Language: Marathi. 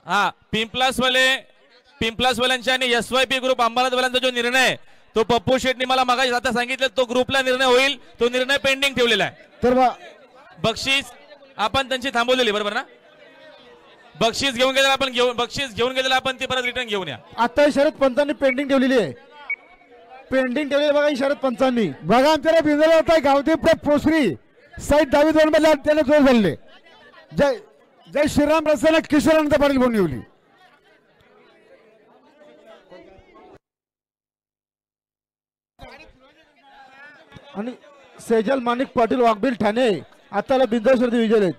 हा पिंपलासवाल्यांच्या आणि SYP ग्रुप अंबालावाल्यांचा जो निर्णय तो पप्पू शेटनी मला मागाशी आता सांगितलं तो ग्रुपला निर्णय होईल तो निर्णय पेंडिंग ठेवलेला आहे। तर बक्षीस आपण त्यांची थांबवलेली बरोबर ना बक्षीस घेऊन गेलेला आपण बक्षीस घेऊन गेलेला आपण ते परत रिटर्न घेऊन या। आता शरद पंचांनी पेंडिंग ठेवलेली आहे पेंडिंग ठेवलेली बघा शरद पंचांनी बघा आमच्याला बिंदला होता गावदेव पोसरी साईड डावी दोन मध्ये त्याला जोर झाले जय श्रीराम रस्त्याला किशोरानंद पाटील बोलून येवली आणि सेजल माणिक पाटील वाघबिल ठाणे आताला बिंदोशर्दी विजय